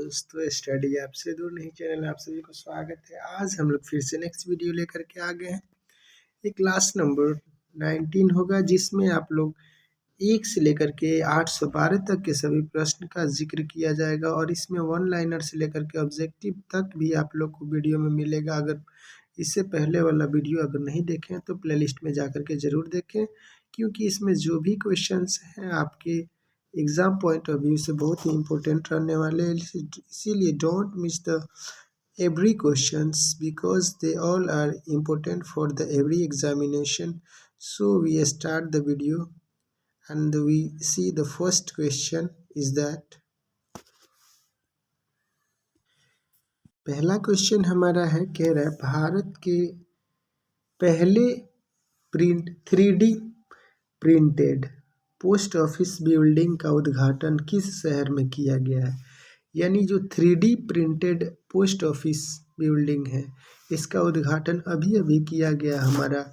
दोस्तों, study app से दूर नहीं चैनल में आप सभी को स्वागत है। आज हम लोग फिर से नेक्स्ट वीडियो लेकर के आ गए हैं। ये क्लास नंबर 19 होगा, जिसमें आप लोग 1 से लेकर के 812 तक के सभी प्रश्न का जिक्र किया जाएगा और इसमें वन लाइनर से लेकर के ऑब्जेक्टिव तक भी आप लोग को वीडियो में मिलेगा। अगर इससे पहले वाला वीडियो अगर नहीं देखें तो प्लेलिस्ट में जाकर के ज़रूर देखें, क्योंकि इसमें जो भी क्वेश्चंस हैं आपके एग्ज़ाम पॉइंट ऑफ व्यू से बहुत ही इम्पोर्टेंट रहने वाले हैं। इसीलिए don't miss the every questions because they all are important for the every examination. So we start the video and we see the first question is that पहला question हमारा है, कह रहा है भारत के पहले 3D printed post office building का उद्घाटन किस शहर में किया गया है। यानी जो 3D printed post office building है, इसका उद्घाटन अभी अभी किया गया हमारा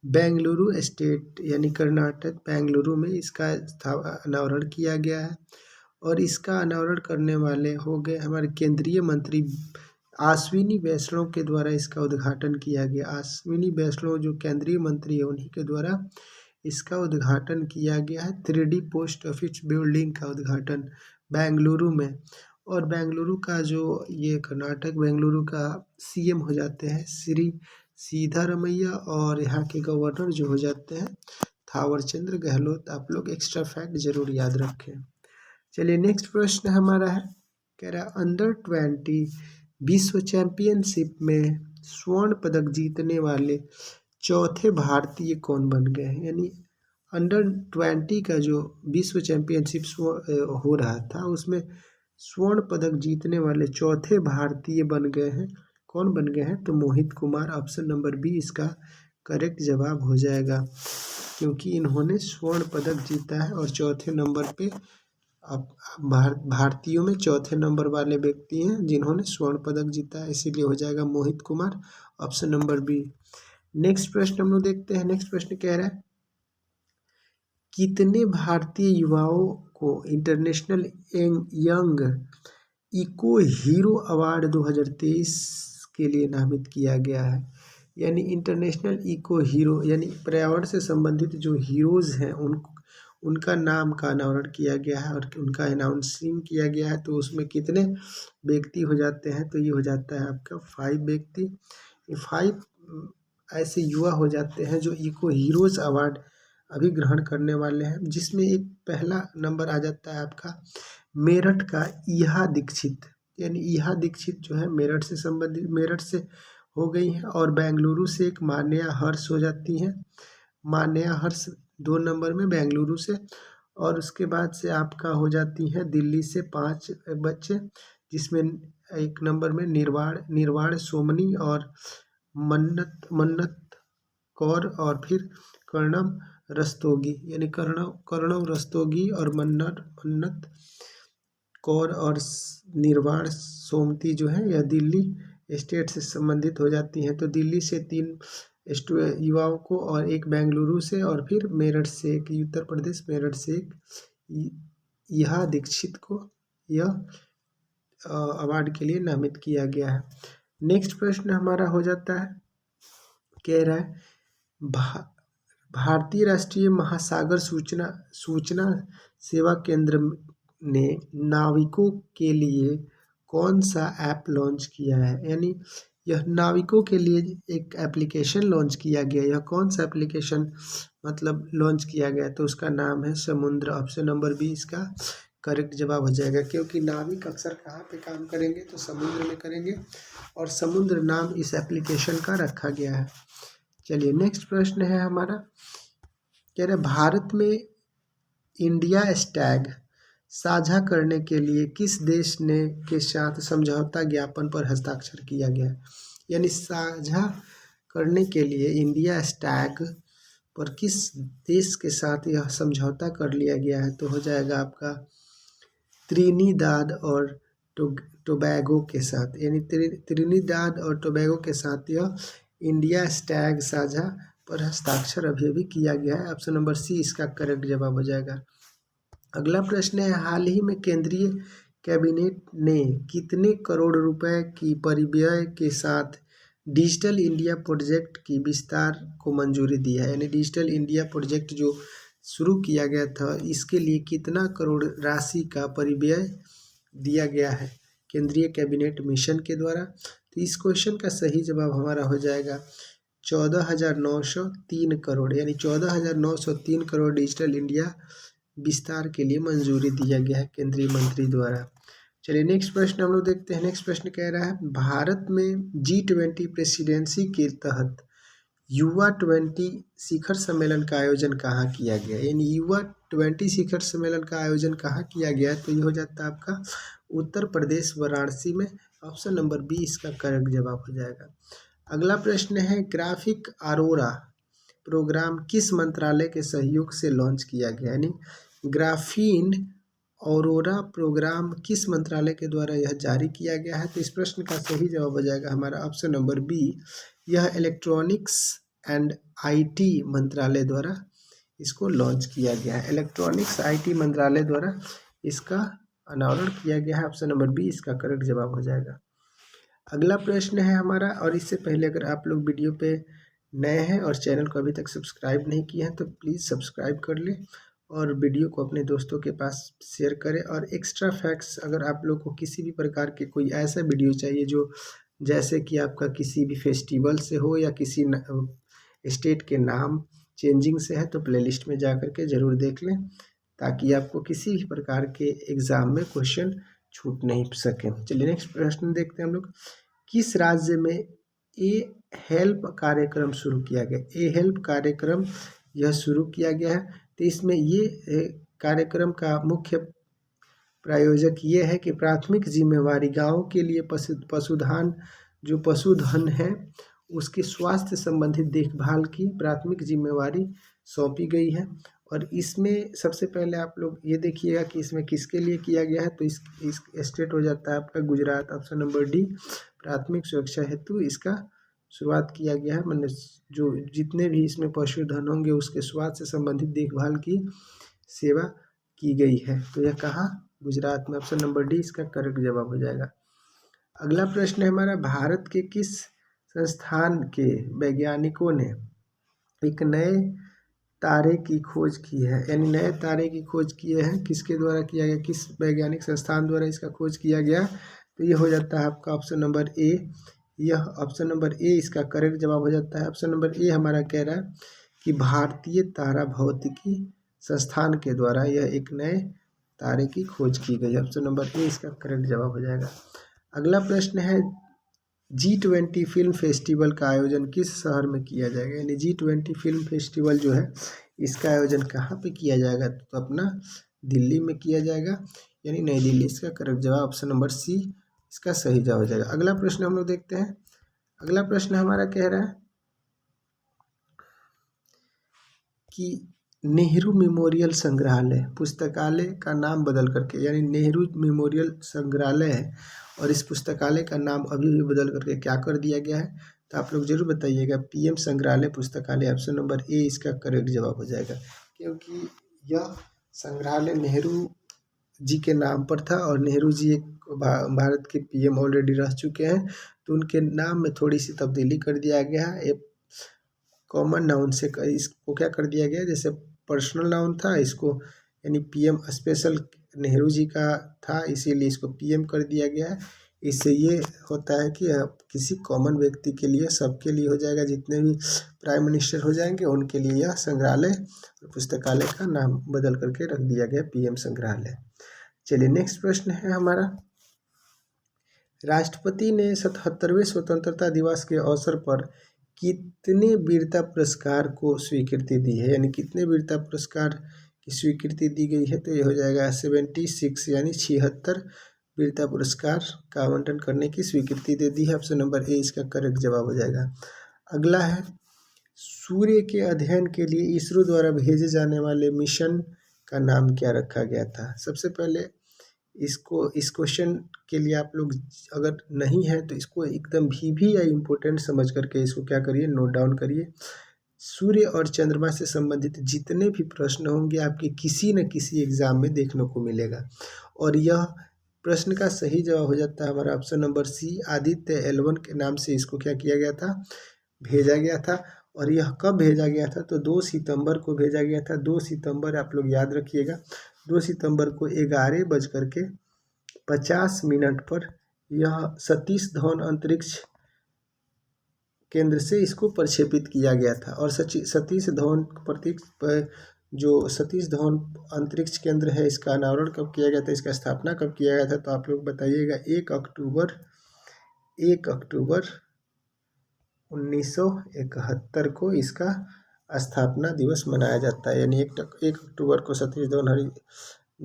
बेंगलुरु स्टेट यानी कर्नाटक बेंगलुरु में इसका अनावरण किया गया है। और इसका अनावरण करने वाले हो गए हमारे केंद्रीय मंत्री अश्विनी वैष्णव के द्वारा इसका उद्घाटन किया गया। अश्विनी वैष्णव जो केंद्रीय मंत्री है, उन्हीं के द्वारा इसका उद्घाटन किया गया है। 3D पोस्ट ऑफिस बिल्डिंग का उद्घाटन बेंगलुरु में। और बेंगलुरु का जो ये कर्नाटक बेंगलुरु का सीएम हो जाते हैं श्री सिद्धारमैया, और यहाँ के गवर्नर जो हो जाते हैं थावरचंद्र गहलोत। आप लोग एक्स्ट्रा फैक्ट जरूर याद रखें। चलिए नेक्स्ट प्रश्न हमारा है, कह रहा है अंडर 20 विश्व चैंपियनशिप में स्वर्ण पदक जीतने वाले चौथे भारतीय कौन बन गए हैं। यानी अंडर 20 का जो विश्व चैंपियनशिप हो रहा था, उसमें स्वर्ण पदक जीतने वाले चौथे भारतीय बन गए हैं। कौन बन गए हैं? तो मोहित कुमार। ऑप्शन नंबर बी इसका करेक्ट जवाब हो जाएगा, क्योंकि इन्होंने स्वर्ण पदक जीता है और चौथे नंबर पे भारतीयों में चौथे नंबर वाले व्यक्ति हैं जिन्होंने स्वर्ण पदक जीता है, इसीलिए हो जाएगा Mohit Kumar. Option number B. Next प्रश्न हम लोग देखते हैं। नेक्स्ट प्रश्न कह रहा है कितने भारतीय युवाओं को international young eco hero award 2023 के लिए नामित किया गया है। यानी इंटरनेशनल इको हीरो यानी पर्यावरण से संबंधित जो हीरोज़ हैं उनका नाम का अनावरण किया गया है और उनका अनाउंसिंग किया गया है। तो उसमें कितने व्यक्ति हो जाते हैं? तो ये हो जाता है आपका 5 व्यक्ति। 5 ऐसे युवा हो जाते हैं जो इको हीरोज़ अवार्ड अभी ग्रहण करने वाले हैं, जिसमें एक पहला नंबर आ जाता है आपका मेरठ का ईहा दीक्षित। यानी ईहा दीक्षित जो है मेरठ से संबंधित, मेरठ से हो गई है। और बेंगलुरु से एक मान्या हर्ष हो जाती हैं। मान्या हर्ष 2 नंबर में बेंगलुरु से। और उसके बाद से आपका हो जाती है दिल्ली से 5 बच्चे, जिसमें एक नंबर में निर्वाण सोमनी और मन्नत कौर, और फिर कर्णम रस्तोगी। यानी कर्णव रस्तोगी और मन्नत कौर और निर्वाण सोमती जो है यह दिल्ली स्टेट से संबंधित हो जाती हैं। तो दिल्ली से 3 युवाओं को और एक बेंगलुरु से और फिर मेरठ से एक, उत्तर प्रदेश मेरठ से एक ईहा दीक्षित को यह अवार्ड के लिए नामित किया गया है। नेक्स्ट प्रश्न हमारा हो जाता है, कह रहा है भारतीय राष्ट्रीय महासागर सूचना सेवा केंद्र ने नाविकों के लिए कौन सा ऐप लॉन्च किया है। यानी यह नाविकों के लिए एक एप्लीकेशन लॉन्च किया गया। यह कौन सा एप्लीकेशन मतलब लॉन्च किया गया? तो उसका नाम है समुद्र। ऑप्शन नंबर बी इसका करेक्ट जवाब हो जाएगा, क्योंकि नाविक अक्सर कहाँ पे काम करेंगे? तो समुद्र में करेंगे, और समुद्र नाम इस एप्लीकेशन का रखा गया है। चलिए नेक्स्ट प्रश्न है हमारा, कह रहे भारत में इंडिया टैग साझा करने के लिए किस देश के साथ समझौता ज्ञापन पर हस्ताक्षर किया गया? यानी साझा करने के लिए इंडिया टैग पर किस देश के साथ यह समझौता कर लिया गया है? तो हो जाएगा आपका त्रिनिदाद और टोबैगो के साथ। यानी त्रिनिदाद और टोबैगो के साथ यह इंडिया टैग साझा पर हस्ताक्षर अभी किया गया है। ऑप्शन नंबर सी इसका करेक्ट जवाब हो जाएगा। अगला प्रश्न है, हाल ही में केंद्रीय कैबिनेट ने कितने करोड़ रुपए की परिव्यय के साथ डिजिटल इंडिया प्रोजेक्ट की विस्तार को मंजूरी दी है? यानी डिजिटल इंडिया प्रोजेक्ट जो शुरू किया गया था, इसके लिए कितना करोड़ राशि का परिव्यय दिया गया है केंद्रीय कैबिनेट मिशन के द्वारा? तो इस क्वेश्चन का सही जवाब हमारा हो जाएगा 14,903 करोड़, यानी 14,903 करोड़ डिजिटल इंडिया विस्तार के लिए मंजूरी दिया गया है केंद्रीय मंत्री द्वारा। चलिए नेक्स्ट प्रश्न हम लोग देखते हैं। नेक्स्ट प्रश्न कह रहा है, भारत में G20 प्रेसिडेंसी के तहत युवा 20 शिखर सम्मेलन का आयोजन कहाँ किया गया? यानी युवा 20 शिखर सम्मेलन का आयोजन कहाँ किया गया? तो ये हो जाता है आपका उत्तर प्रदेश वाराणसी में। ऑप्शन नंबर बी इसका करेक्ट जवाब हो जाएगा। अगला प्रश्न है, ग्राफिक अरोरा प्रोग्राम किस मंत्रालय के सहयोग से लॉन्च किया गया? यानी ग्राफीन औरोरा प्रोग्राम किस मंत्रालय के द्वारा यह जारी किया गया है? तो इस प्रश्न का सही जवाब हो जाएगा हमारा ऑप्शन नंबर बी, यह इलेक्ट्रॉनिक्स एंड आईटी मंत्रालय द्वारा इसको लॉन्च किया गया है। इलेक्ट्रॉनिक्स आईटी मंत्रालय द्वारा इसका अनावरण किया गया है। ऑप्शन नंबर बी इसका करेक्ट जवाब हो जाएगा। अगला प्रश्न है हमारा, और इससे पहले अगर आप लोग वीडियो पे नए हैं और चैनल को अभी तक सब्सक्राइब नहीं किया है तो प्लीज़ सब्सक्राइब कर लें और वीडियो को अपने दोस्तों के पास शेयर करें। और एक्स्ट्रा फैक्ट्स, अगर आप लोग को किसी भी प्रकार के कोई ऐसा वीडियो चाहिए जो जैसे कि आपका किसी भी फेस्टिवल से हो या किसी स्टेट के नाम चेंजिंग से है, तो प्लेलिस्ट में जा कर के ज़रूर देख लें ताकि आपको किसी भी प्रकार के एग्ज़ाम में क्वेश्चन छूट नहीं सके। चलिए नेक्स्ट प्रश्न देखते हैं हम लोग। किस राज्य में ए हेल्प कार्यक्रम शुरू किया गया? ए हेल्प कार्यक्रम यह शुरू किया गया है। तो इसमें ये कार्यक्रम का मुख्य प्रायोजक ये है कि प्राथमिक जिम्मेवारी गाँव के लिए पशुधन है उसके स्वास्थ्य संबंधित देखभाल की प्राथमिक जिम्मेवारी सौंपी गई है। और इसमें सबसे पहले आप लोग ये देखिएगा कि इसमें किसके लिए किया गया है। तो इस स्टेट हो जाता है आपका गुजरात। ऑप्शन नंबर डी, प्राथमिक सुरक्षा हेतु इसका शुरुआत किया गया है। मतलब जो जितने भी इसमें पशुधन होंगे उसके स्वास्थ्य से संबंधित देखभाल की सेवा की गई है। तो यह कहाँ? गुजरात में। ऑप्शन नंबर डी इसका करेक्ट जवाब हो जाएगा। अगला प्रश्न है हमारा, भारत के किस संस्थान के वैज्ञानिकों ने एक नए तारे की खोज की है? यानी नए तारे की खोज किए हैं, किसके द्वारा किया गया, किस वैज्ञानिक संस्थान द्वारा इसका खोज किया गया? तो ये हो जाता है आपका ऑप्शन नंबर ए। यह ऑप्शन नंबर ए इसका करेक्ट जवाब हो जाता है। ऑप्शन नंबर ए हमारा कह रहा है कि भारतीय तारा भौतिकी संस्थान के द्वारा यह एक नए तारे की खोज की गई। ऑप्शन नंबर ए इसका करेक्ट जवाब हो जाएगा। अगला प्रश्न है, G20 फिल्म फेस्टिवल का आयोजन किस शहर में किया जाएगा? यानी G20 फिल्म फेस्टिवल जो है इसका आयोजन कहाँ पे किया जाएगा? तो अपना दिल्ली में किया जाएगा, यानी नई दिल्ली। इसका करेक्ट जवाब ऑप्शन नंबर सी इसका सही जवाब हो जाएगा। अगला प्रश्न हम लोग देखते हैं। अगला प्रश्न हमारा कह रहा है कि नेहरू मेमोरियल संग्रहालय पुस्तकालय का नाम बदल करके, यानी नेहरू मेमोरियल संग्रहालय है और इस पुस्तकालय का नाम अभी भी बदल करके क्या कर दिया गया है? तो आप लोग जरूर बताइएगा। पीएम संग्रहालय पुस्तकालय। ऑप्शन नंबर ए इसका करेक्ट जवाब हो जाएगा, क्योंकि यह संग्रहालय नेहरू जी के नाम पर था और नेहरू जी एक भारत के पीएम ऑलरेडी रह चुके हैं, तो उनके नाम में थोड़ी सी तब्दीली कर दिया गया है। कॉमन नाउन से इसको क्या कर दिया गया, जैसे पर्सनल नाउन था इसको, यानी पीएम स्पेशल नेहरू जी का था इसीलिए इसको पीएम कर दिया गया है। इससे ये होता है कि किसी कॉमन व्यक्ति के लिए, सबके लिए हो जाएगा, जितने भी प्राइम मिनिस्टर हो जाएंगे उनके लिए यह संग्रहालय और पुस्तकालय का नाम बदल करके रख दिया गया पीएम संग्रहालय। चलिए नेक्स्ट प्रश्न है हमारा, राष्ट्रपति ने 77वें स्वतंत्रता दिवस के अवसर पर कितने वीरता पुरस्कार को स्वीकृति दी है? यानी कितने वीरता पुरस्कार की स्वीकृति दी गई है? तो ये हो जाएगा 76, यानी 76 वीरता पुरस्कार का आवंटन करने की स्वीकृति दे दी है। ऑप्शन नंबर ए इसका करेक्ट जवाब हो जाएगा। अगला है, सूर्य के अध्ययन के लिए इसरो द्वारा भेजे जाने वाले मिशन का नाम क्या रखा गया था? सबसे पहले इस क्वेश्चन के लिए आप लोग अगर नहीं है तो इसको एकदम भी या इम्पोर्टेंट समझ करके इसको क्या करिए, नोट डाउन करिए। सूर्य और चंद्रमा से संबंधित जितने भी प्रश्न होंगे आपके किसी न किसी एग्जाम में देखने को मिलेगा, और यह प्रश्न का सही जवाब हो जाता है हमारा ऑप्शन नंबर सी, आदित्य L1 के नाम से इसको क्या किया गया था, भेजा गया था। और यह कब भेजा गया था, तो 2 सितंबर को भेजा गया था। 2 सितंबर आप लोग याद रखिएगा, 2 सितंबर को 11:50 पर यह सतीश धवन अंतरिक्ष केंद्र से इसको प्रक्षेपित किया गया था। और सतीश धवन जो सतीश धवन अंतरिक्ष केंद्र है, इसका अनावरण कब किया गया था, इसका स्थापना कब किया गया था, तो आप लोग बताइएगा। 1 अक्टूबर 1971 को इसका स्थापना दिवस मनाया जाता है। यानी 1 अक्टूबर को सतीश धवन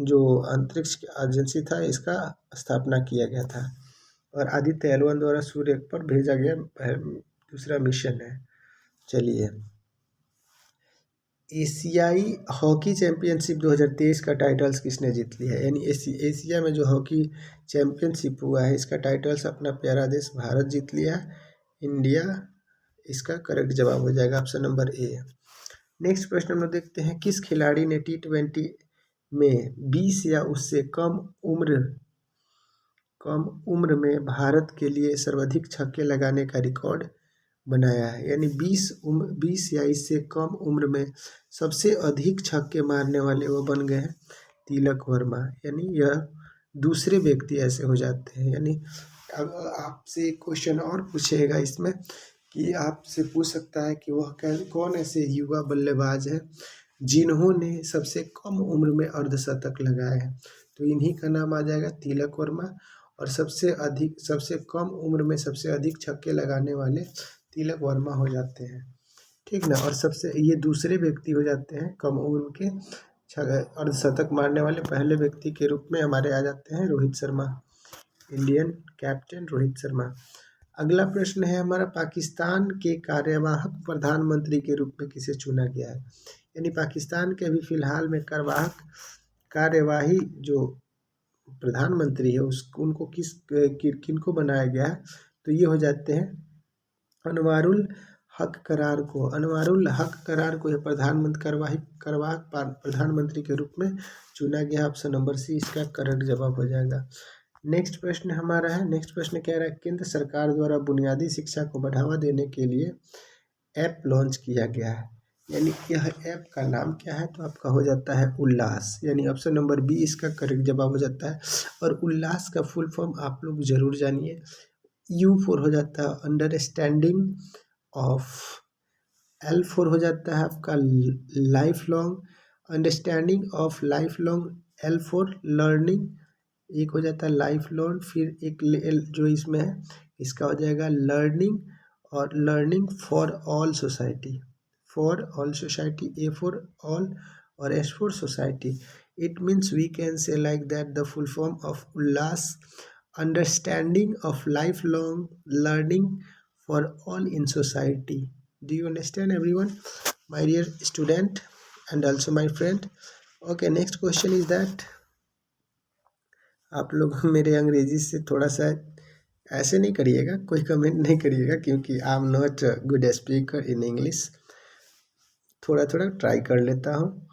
जो अंतरिक्ष एजेंसी था, इसका स्थापना किया गया था। और आदित्य L1 द्वारा सूर्य पर भेजा गया दूसरा मिशन है। चलिए, एशियाई हॉकी चैंपियनशिप 2023 का टाइटल्स किसने जीत लिया है। यानी एशिया में जो हॉकी चैंपियनशिप हुआ है, इसका टाइटल्स अपना प्यारा देश भारत जीत लिया है। इंडिया इसका करेक्ट जवाब हो जाएगा, ऑप्शन नंबर ए। नेक्स्ट प्रश्न हम लोग देखते हैं, किस खिलाड़ी ने T20 में 20 या उससे कम उम्र में भारत के लिए सर्वाधिक छक्के लगाने का रिकॉर्ड बनाया है। यानी 20 या इससे कम उम्र में सबसे अधिक छक्के मारने वाले वो बन गए हैं तिलक वर्मा। यानी यह दूसरे व्यक्ति ऐसे हो जाते हैं। यानी अब आपसे एक क्वेश्चन और पूछेगा इसमें, कि आपसे पूछ सकता है कि वह कौन ऐसे युवा बल्लेबाज हैं जिन्होंने सबसे कम उम्र में अर्धशतक लगाए हैं। तो इन्हीं का नाम आ जाएगा तिलक वर्मा। और सबसे कम उम्र में सबसे अधिक छक्के लगाने वाले तिलक वर्मा हो जाते हैं, ठीक ना। और सबसे ये दूसरे व्यक्ति हो जाते हैं कम उम्र के अर्धशतक मारने वाले। पहले व्यक्ति के रूप में हमारे आ जाते हैं रोहित शर्मा, इंडियन कैप्टन रोहित शर्मा। अगला प्रश्न है हमारा, पाकिस्तान के कार्यवाहक प्रधानमंत्री के रूप में किसे चुना गया है। यानी पाकिस्तान के अभी फिलहाल में कार्यवाही जो प्रधानमंत्री है उनको किनको बनाया गया है, तो ये हो जाते हैं अनवारुल हक करार को। अनवारुल हक करार को कार्यवाहक प्रधानमंत्री के रूप में चुना गया। ऑप्शन नंबर सी इसका करेक्ट जवाब हो जाएगा। नेक्स्ट प्रश्न हमारा है, नेक्स्ट प्रश्न कह रहा है, केंद्र सरकार द्वारा बुनियादी शिक्षा को बढ़ावा देने के लिए ऐप लॉन्च किया गया है। यानी यह ऐप का नाम क्या है, तो आपका हो जाता है उल्लास। यानी ऑप्शन नंबर बी इसका करेक्ट जवाब हो जाता है। और उल्लास का फुल फॉर्म आप लोग जरूर जानिए। U4 हो जाता है अंडरस्टैंडिंग ऑफ, L4 हो जाता है आपका life long, understanding of life long, L4 learning, एक हो जाता है लाइफ लॉन्ग। फिर एक जो इसमें है इसका हो जाएगा लर्निंग, और learning for all society, A for all और S for society. It means we can say like that the full form of Ullas, understanding of lifelong learning for all in society. Do you understand everyone, my dear student and also my friend? Okay, next question is that आप लोग मेरे अंग्रेजी से थोड़ा सा ऐसे नहीं करिएगा, कोई कमेंट नहीं करिएगा, क्योंकि I am not good speaker in English. थोड़ा थोड़ा ट्राई कर लेता हूँ।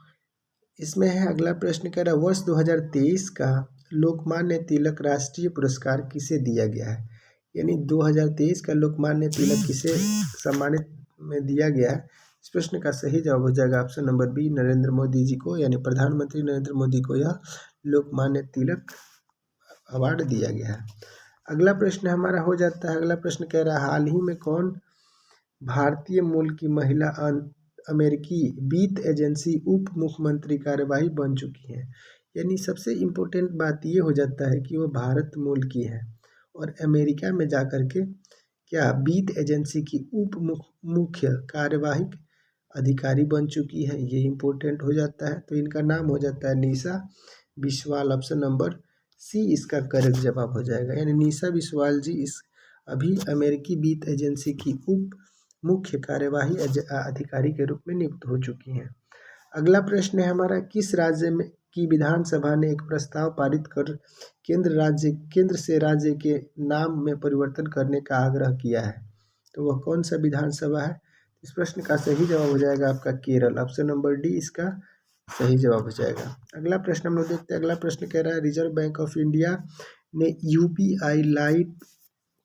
इसमें है अगला प्रश्न, कह रहा है वर्ष 2023 का लोकमान्य तिलक राष्ट्रीय पुरस्कार किसे दिया गया है। यानी 2023 का लोकमान्य तिलक किसे सम्मानित में दिया गया है। इस प्रश्न का सही जवाब हो जाएगा option number B, Narendra Modi ji को। यानी प्रधानमंत्री नरेंद्र मोदी को यह लोकमान्य तिलक अवार्ड दिया गया है। अगला प्रश्न हमारा हो जाता है, अगला प्रश्न कह रहा है हाल ही में कौन भारतीय मूल की महिला अमेरिकी वित्त एजेंसी उप मुख्यमंत्री कार्यवाही बन चुकी हैं। यानी सबसे इम्पोर्टेंट बात ये हो जाता है कि वो भारत मूल की है और अमेरिका में जाकर के क्या वित्त एजेंसी की उप मुख्य कार्यवाहक अधिकारी बन चुकी है, ये इम्पोर्टेंट हो जाता है। तो इनका नाम हो जाता है निशा बिस्वाल। ऑप्शन नंबर सी इसका करेक्ट जवाब हो जाएगा। यानी निशा बिस्वाल जी इस अभी अमेरिकी वित्त एजेंसी की उप मुख्य कार्यवाही अधिकारी के रूप में नियुक्त हो चुकी हैं। अगला प्रश्न है हमारा, किस राज्य में की विधानसभा ने एक प्रस्ताव पारित कर केंद्र से राज्य के नाम में परिवर्तन करने का आग्रह किया है। तो वह कौन सा विधानसभा है। इस प्रश्न का सही जवाब हो जाएगा आपका केरल। ऑप्शन नंबर डी इसका सही जवाब हो जाएगा। अगला प्रश्न हम लोग देखते हैं। अगला प्रश्न कह रहा है रिजर्व बैंक ऑफ इंडिया ने यूपीआई लाइट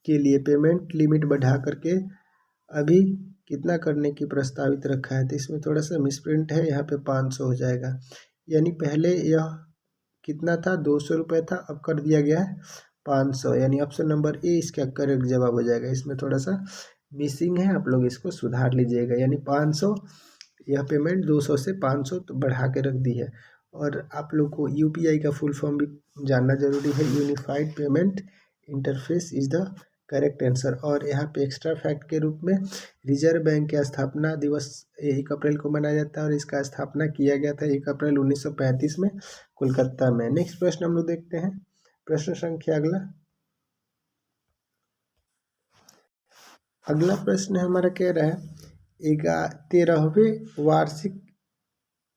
के लिए पेमेंट लिमिट बढ़ा करके अभी कितना करने की प्रस्तावित रखा है। तो इसमें थोड़ा सा मिसप्रिंट है, यहाँ पे 500 हो जाएगा। यानी पहले यह कितना था, 200 रुपये था, अब कर दिया गया है 500, यानी ऑप्शन नंबर ए इसका करेक्ट जवाब हो जाएगा। इसमें थोड़ा सा मिसिंग है, आप लोग इसको सुधार लीजिएगा। यानी 500, यह पेमेंट 200 से 500 तो बढ़ा के रख दी है। और आप लोग को यूपीआई का फुल फॉर्म भी जानना जरूरी है। Unified payment interface is the correct answer. और यहाँ पे एक्स्ट्रा फैक्ट के रूप में रिजर्व बैंक का स्थापना दिवस 1 अप्रैल को मनाया जाता है और इसका स्थापना किया गया था 1 अप्रैल 1935 में कोलकाता में। नेक्स्ट प्रश्न हम लोग देखते हैं। प्रश्न संख्या अगला प्रश्न हमारा कह रहा है 13वें वार्षिक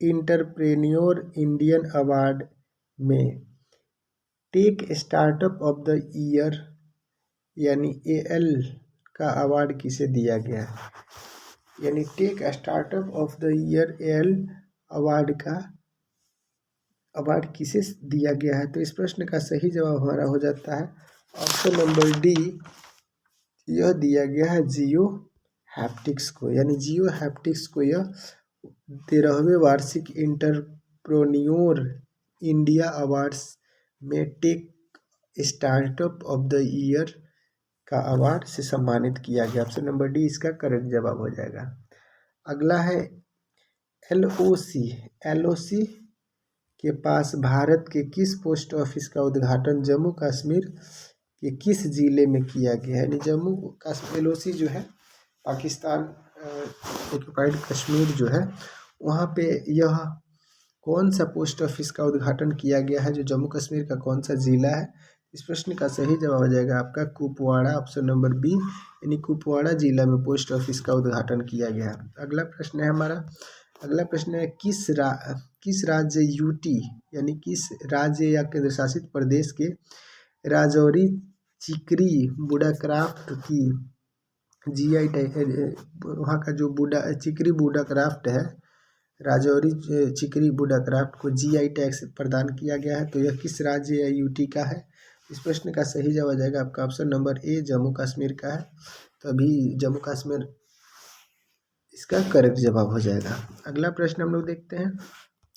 इंटरप्रेन्योर इंडियन अवार्ड में tech startup of the year यानी एएल का अवार्ड किसे दिया गया है। यानी tech startup of the year AL award का अवार्ड किसे दिया गया है। तो इस प्रश्न का सही जवाब हमारा हो जाता है ऑप्शन नंबर डी, यह दिया गया है जियो हैप्टिक्स को। यानी जियो हैप्टिक्स को यह 13वें वार्षिक इंटरप्रेन्योर इंडिया अवार्ड्स में tech startup of the year का अवार्ड से सम्मानित किया गया। ऑप्शन नंबर डी इसका करेक्ट जवाब हो जाएगा। अगला है एलओसी। एलओसी के पास भारत के किस पोस्ट ऑफिस का उद्घाटन जम्मू कश्मीर के किस जिले में किया गया है। यानी जम्मू कश्मीर एलओसी जो है पाकिस्तान ऑक्युपाइड कश्मीर जो है वहाँ पे यह कौन सा पोस्ट ऑफिस का उद्घाटन किया गया है, जो जम्मू कश्मीर का कौन सा जिला है। इस प्रश्न का सही जवाब हो जाएगा आपका कुपवाड़ा, ऑप्शन नंबर बी, यानी कुपवाड़ा जिला में पोस्ट ऑफिस का उद्घाटन किया गया है। अगला प्रश्न है हमारा, अगला प्रश्न है किस राज्य यूटी यानी किस राज्य या केंद्र शासित प्रदेश के राजौरी चिकरी बुडाक्राफ्ट की जीआई टैग, वहाँ का जो चिकरी बुडाक्राफ्ट है, राजौरी चिकरी बुडाक्राफ्ट को जीआई टैग से प्रदान किया गया है। तो यह किस राज्य या यूटी का है। इस प्रश्न का सही जवाब आ जाएगा आपका ऑप्शन नंबर ए, जम्मू कश्मीर का है। तो अभी जम्मू कश्मीर इसका करेक्ट जवाब हो जाएगा। अगला प्रश्न हम लोग देखते हैं।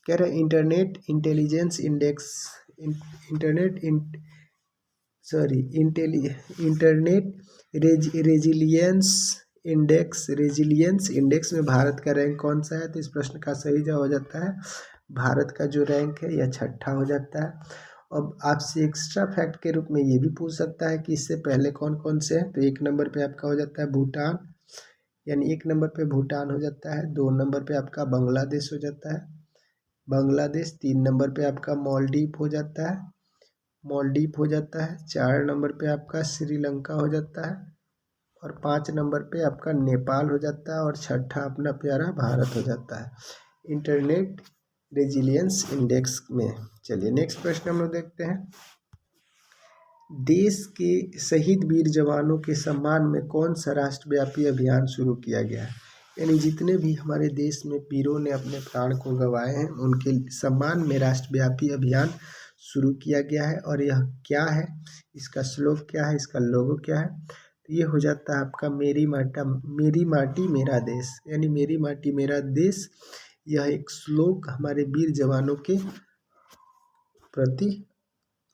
कह रहे हैं internet intelligence index internet resilience index में भारत का रैंक कौन सा है। तो इस प्रश्न का सही जवाब हो जाता है भारत का जो रैंक है यह 6ठा हो जाता है। अब आपसे एक्स्ट्रा फैक्ट के रूप में ये भी पूछ सकता है कि इससे पहले कौन कौन से हैं। तो 1 नंबर पे आपका हो जाता है भूटान, यानी 1 नंबर पे भूटान हो जाता है। 2 नंबर पे आपका बांग्लादेश हो जाता है, बांग्लादेश। 3 नंबर पे आपका मालदीव हो जाता है, मालदीव हो जाता है। 4 नंबर पे आपका श्रीलंका हो जाता है और 5 नंबर पे आपका नेपाल हो जाता है और 6ठा अपना प्यारा भारत हो जाता है इंटरनेट रेजिलियंस इंडेक्स में। चलिए नेक्स्ट प्रश्न हम लोग देखते हैं। देश के शहीद वीर जवानों के सम्मान में कौन सा राष्ट्रव्यापी अभियान शुरू किया गया है। यानी जितने भी हमारे देश में वीरों ने अपने प्राण को गंवाए हैं उनके सम्मान में राष्ट्रव्यापी अभियान शुरू किया गया है। और यह क्या है, इसका श्लोक क्या है, इसका लोगो क्या है। तो ये हो जाता है आपका मेरी माटी मेरा देश, यानी मेरी माटी मेरा देश। यह एक श्लोक हमारे वीर जवानों के प्रति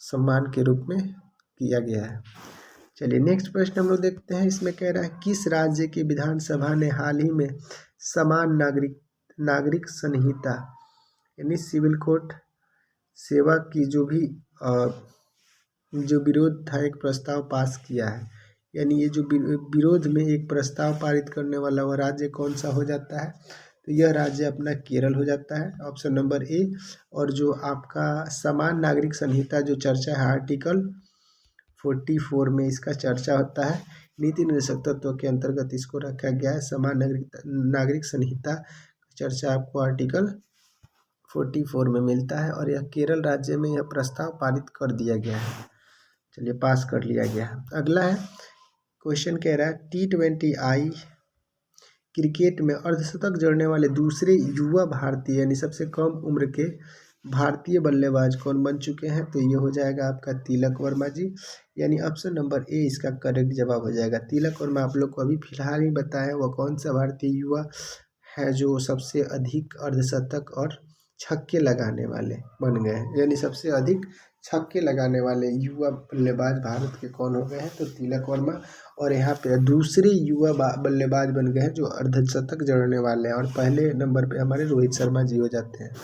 सम्मान के रूप में किया गया है। चलिए नेक्स्ट प्रश्न हम लोग देखते हैं। इसमें कह रहा है किस राज्य की विधानसभा ने हाल ही में समान नागरिक संहिता यानी सिविल कोड सेवा की जो विरोध था एक प्रस्ताव पास किया है। यानी ये जो विरोध में एक प्रस्ताव पारित करने वाला वह राज्य कौन सा हो जाता है। तो यह राज्य अपना केरल हो जाता है, ऑप्शन नंबर ए। और जो आपका समान नागरिक संहिता जो चर्चा है आर्टिकल 44 में इसका चर्चा होता है। नीति निर्देशक तत्व के अंतर्गत इसको रखा गया है। समान नागरिक संहिता चर्चा आपको आर्टिकल 44 में मिलता है और यह केरल राज्य में यह प्रस्ताव पारित कर दिया गया है। चलिए पास कर लिया गया है। अगला है क्वेश्चन कह रहा है T20I क्रिकेट में अर्धशतक जड़ने वाले दूसरे युवा भारतीय यानी सबसे कम उम्र के भारतीय बल्लेबाज कौन बन चुके हैं? तो ये हो जाएगा आपका तिलक वर्मा जी, यानी ऑप्शन नंबर ए इसका करेक्ट जवाब हो जाएगा। तिलक वर्मा आप लोग को अभी फिलहाल ही बताया वह कौन सा भारतीय युवा है जो सबसे अधिक अर्धशतक और छक्के लगाने वाले बन गए हैं, यानी सबसे अधिक छक्के लगाने वाले युवा बल्लेबाज भारत के कौन हो गए हैं? तो तिलक वर्मा। और यहाँ पे दूसरे युवा बल्लेबाज बन गए हैं जो अर्धशतक जड़ने वाले हैं, और पहले नंबर पे हमारे रोहित शर्मा जी हो जाते हैं।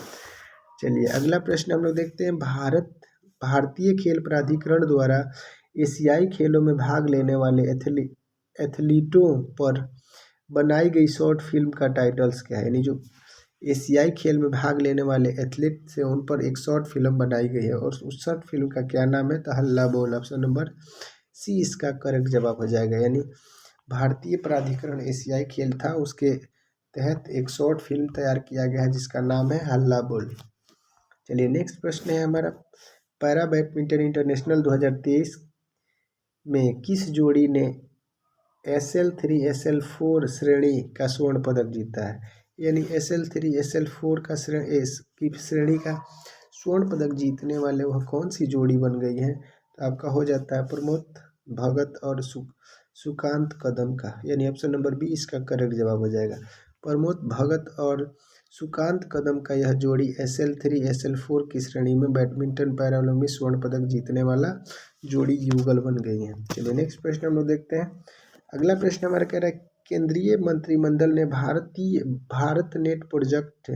चलिए अगला प्रश्न हम लोग देखते हैं। भारतीय खेल प्राधिकरण द्वारा एशियाई खेलों में भाग लेने वाले एथलीटों पर बनाई गई शॉर्ट फिल्म का टाइटल्स क्या है? यानी जो एशियाई खेल में भाग लेने वाले एथलीट से उन पर एक शॉर्ट फिल्म बनाई गई है, और उस शॉर्ट फिल्म का क्या नाम है? तो हल्ला बोल। ऑप्शन नंबर सी इसका करेक्ट जवाब हो जाएगा। यानी भारतीय प्राधिकरण एशियाई खेल था, उसके तहत एक शॉर्ट फिल्म तैयार किया गया है जिसका नाम है हल्ला बोल। चलिए नेक्स्ट प्रश्न है हमारा, पैरा बैडमिंटन इंटरनेशनल 2023 में किस जोड़ी ने SL3 SL4 श्रेणी का स्वर्ण पदक जीता है? यानी SL3 SL4 का श्रेणी का स्वर्ण पदक जीतने वाले वह कौन सी जोड़ी बन गई है? तो आपका हो जाता है प्रमोद भगत और सुकांत कदम का, यानी ऑप्शन नंबर बी इसका करेक्ट जवाब हो जाएगा। प्रमोद भगत और सुकांत कदम का यह जोड़ी SL3 SL4 की श्रेणी में बैडमिंटन पैराओलंपिक में स्वर्ण पदक जीतने वाला जोड़ी युगल बन गई है। चलिए नेक्स्ट प्रश्न हम लोग देखते हैं। अगला प्रश्न हमारा कह रहा है, केंद्रीय मंत्रिमंडल ने भारत नेट प्रोजेक्ट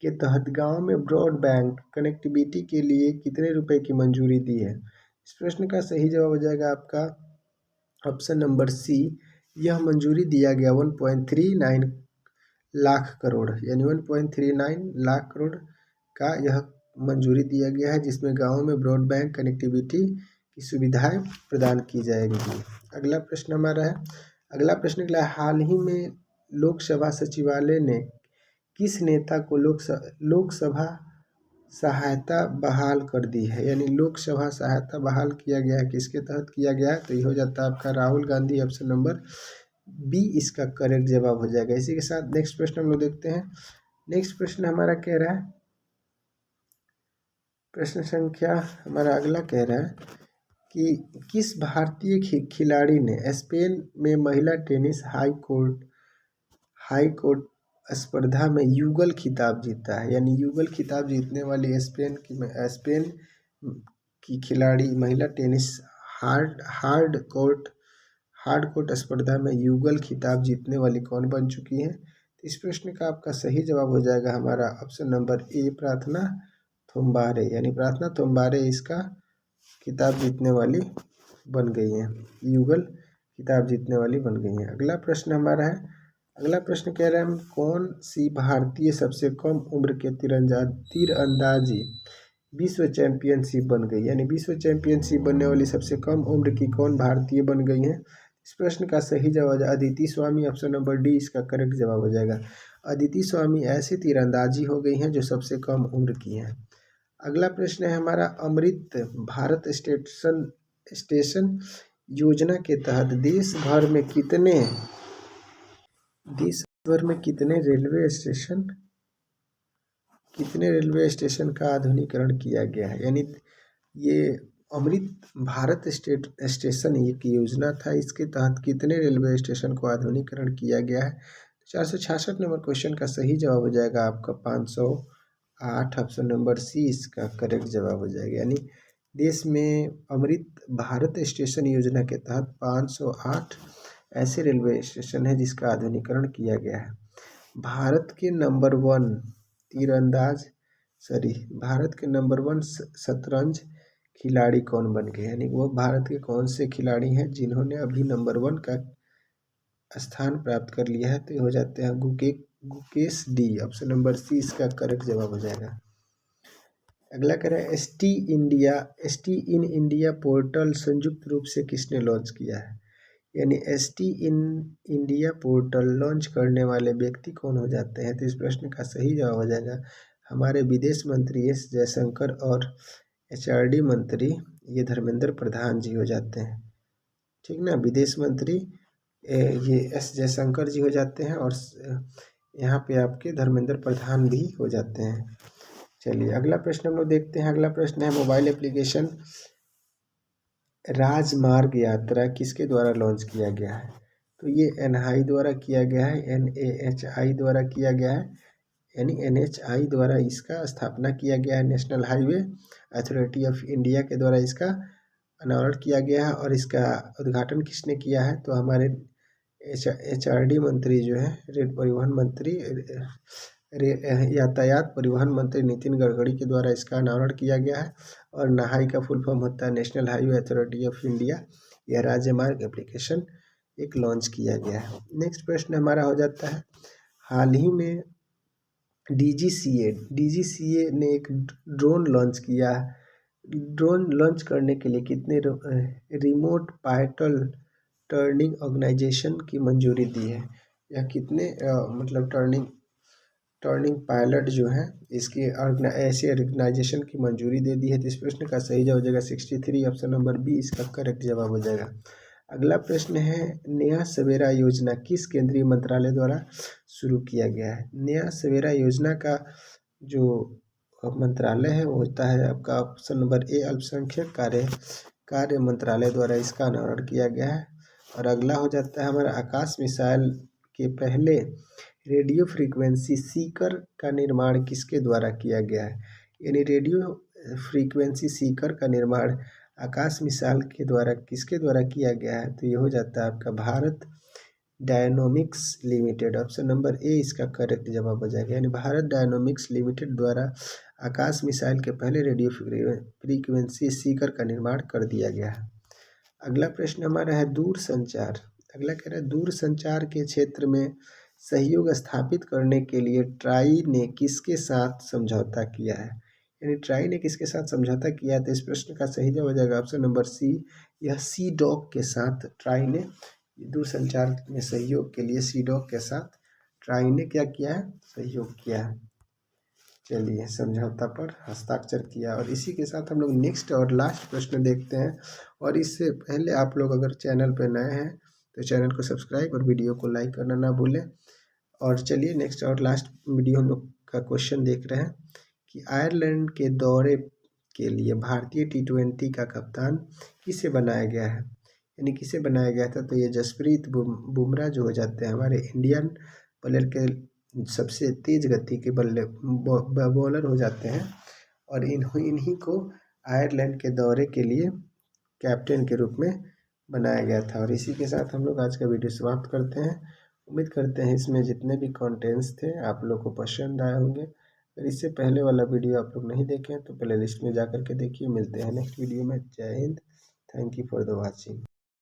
के तहत गांव में ब्रॉडबैंड कनेक्टिविटी के लिए कितने रुपए की मंजूरी दी है? इस प्रश्न का सही जवाब हो जाएगा आपका ऑप्शन नंबर सी। यह मंजूरी दिया गया 1.39 लाख करोड़, यानी 1.39 लाख करोड़ का यह मंजूरी दिया गया है, जिसमें गाँव में ब्रॉडबैंड कनेक्टिविटी की सुविधाएं प्रदान की जाएगी। अगला प्रश्न हमारा है, अगला प्रश्न के लिए, हाल ही में लोकसभा सचिवालय ने किस नेता को लोकसभा सहायता बहाल कर दी है? यानी लोकसभा सहायता बहाल किया गया है, किसके तहत किया गया है? तो ये हो जाता है आपका Rahul Gandhi. Option number B इसका करेक्ट जवाब हो जाएगा। इसी के साथ नेक्स्ट प्रश्न हम लोग देखते हैं। नेक्स्ट प्रश्न हमारा कह रहा है, प्रश्न संख्या हमारा अगला कह रहा है कि किस भारतीय खिलाड़ी ने स्पेन में महिला टेनिस हाई कोर्ट स्पर्धा में युगल खिताब जीता है? यानी युगल खिताब जीतने वाली स्पेन की खिलाड़ी महिला टेनिस हार्ड कोर्ट स्पर्धा में युगल खिताब जीतने वाली कौन बन चुकी है? तो इस प्रश्न का आपका सही जवाब हो जाएगा हमारा ऑप्शन नंबर ए प्रार्थना थोम्बारे, यानी प्रार्थना थोम्बारे इसका खिताब जीतने वाली बन गई हैं, युगल खिताब जीतने वाली बन गई हैं। अगला प्रश्न हमारा है, अगला प्रश्न कह रहे हैं, कौन सी भारतीय सबसे कम उम्र के तीरंदाजी विश्व चैंपियनशिप बन गई? यानी विश्व चैंपियनशिप बनने वाली सबसे कम उम्र की कौन भारतीय बन गई है? इस प्रश्न का सही जवाब अदिति स्वामी। ऑप्शन नंबर डी इसका करेक्ट जवाब हो जाएगा। अदिति स्वामी ऐसी तीरंदाजी हो गई हैं जो सबसे कम उम्र की हैं। अगला प्रश्न है हमारा, अमृत भारत स्टेशन योजना के तहत देश भर में कितने रेलवे स्टेशन का आधुनिकीकरण किया गया है? यानी ये अमृत भारत स्टेशन की योजना था, इसके तहत कितने रेलवे स्टेशन को आधुनिकीकरण किया गया है? 466 नंबर क्वेश्चन का सही जवाब हो जाएगा आपका 508। ऑप्शन नंबर सी इसका करेक्ट जवाब हो जाएगा। यानी देश में अमृत भारत स्टेशन योजना के तहत 508 ऐसे रेलवे स्टेशन है जिसका आधुनिकीकरण किया गया है। भारत के नंबर वन शतरंज खिलाड़ी कौन बन गए? यानी वो भारत के कौन से खिलाड़ी हैं जिन्होंने अभी नंबर 1 का स्थान प्राप्त कर लिया है? तो ये हो जाते हैं Gukesh D. Option number C इसका करेक्ट जवाब हो जाएगा। अगला कह रहा है, एसटी इन इंडिया पोर्टल संयुक्त रूप से किसने लॉन्च किया है? यानी ST in India portal launch करने वाले व्यक्ति कौन हो जाते हैं? तो इस प्रश्न का सही जवाब हो जाएगा हमारे विदेश मंत्री एस जयशंकर, और एचआरडी मंत्री ये धर्मेंद्र प्रधान जी हो जाते हैं। ठीक ना, विदेश मंत्री ये एस जयशंकर जी हो जाते हैं और यहाँ पे आपके धर्मेंद्र प्रधान भी हो जाते हैं। चलिए अगला प्रश्न हम लोग देखते हैं। अगला प्रश्न है मोबाइल एप्लीकेशन राजमार्ग यात्रा किसके द्वारा लॉन्च किया गया है? तो ये एनहाई द्वारा किया गया है, NAHI द्वारा किया गया है, यानी NHI द्वारा इसका स्थापना किया गया है। National highway authority of India के द्वारा इसका अनावरण किया गया है। और इसका उद्घाटन किसने किया है? तो हमारे HRD मंत्री जो है रेल परिवहन मंत्री यातायात परिवहन मंत्री नितिन गडकरी के द्वारा इसका अनावरण किया गया है। और नहाई का फुल फॉर्म होता है national highway authority of India. यह राज्य मार्ग एप्लीकेशन एक लॉन्च किया गया है। नेक्स्ट प्रश्न हमारा हो जाता है, हाल ही में DGCA ने एक ड्रोन लॉन्च किया। ड्रोन लॉन्च करने के लिए कितने रिमोट पायलट टर्निंग ऑर्गेनाइजेशन की मंजूरी दी है? या कितने मतलब टर्निंग पायलट जो है इसकी ऐसे ऑर्गेनाइजेशन की मंजूरी दे दी है? तो इस प्रश्न का सही जवाब हो जाएगा 63, ऑप्शन नंबर बी इसका करेक्ट जवाब हो जाएगा। अगला प्रश्न है, नया सवेरा योजना किस केंद्रीय मंत्रालय द्वारा शुरू किया गया है? नया सवेरा योजना का जो मंत्रालय है वो होता है आपका ऑप्शन नंबर ए अल्पसंख्यक कार्य मंत्रालय द्वारा इसका अनावरण किया गया है। और अगला हो जाता है हमारा, आकाश मिसाइल के पहले रेडियो फ्रीक्वेंसी सीकर का निर्माण किसके द्वारा किया गया है? यानी रेडियो फ्रीक्वेंसी सीकर का निर्माण आकाश मिसाइल के द्वारा किसके द्वारा किया गया है? तो ये हो जाता है आपका Bharat Dynamics Limited, option number A इसका करेक्ट जवाब हो जाएगा। यानी भारत डायनोमिक्स लिमिटेड द्वारा आकाश मिसाइल के पहले रेडियो फ्रीक्वेंसी सीकर का निर्माण कर दिया गया है। अगला प्रश्न हमारा है दूरसंचार। अगला कह रहा है दूरसंचार के क्षेत्र में सहयोग स्थापित करने के लिए ट्राई ने किसके साथ समझौता किया है? यानी ट्राई ने किसके साथ समझौता किया है? तो इस प्रश्न का सही जवाब हो जाएगा ऑप्शन नंबर सी, यह CDOC के साथ ट्राई ने दूरसंचार में सहयोग के लिए CDOC के साथ ट्राई ने क्या किया है? सहयोग किया है। चलिए समझौता पर हस्ताक्षर किया। और इसी के साथ हम लोग नेक्स्ट और लास्ट प्रश्न देखते हैं। और इससे पहले आप लोग अगर चैनल पर नए हैं तो चैनल को सब्सक्राइब और वीडियो को लाइक करना ना भूलें। और चलिए नेक्स्ट और लास्ट वीडियो हम लोग का क्वेश्चन देख रहे हैं कि आयरलैंड के दौरे के लिए भारतीय T20 का कप्तान किसे बनाया गया है? यानी किसे बनाया गया था? तो ये जसप्रीत बुमराह जो हो जाते हैं हमारे इंडियन प्लेयर के सबसे तेज गति के बॉलर हो जाते हैं। और इन्हीं को आयरलैंड के दौरे के लिए कैप्टन के रूप में बनाया गया था। और इसी के साथ हम लोग आज का वीडियो समाप्त करते हैं। उम्मीद करते हैं इसमें जितने भी कंटेंट्स थे आप लोग को पसंद आए होंगे। अगर इससे पहले वाला वीडियो आप लोग नहीं देखें तो प्ले लिस्ट में जा कर के देखिए। मिलते हैं नेक्स्ट वीडियो में। जय Hind, thank you for the watching.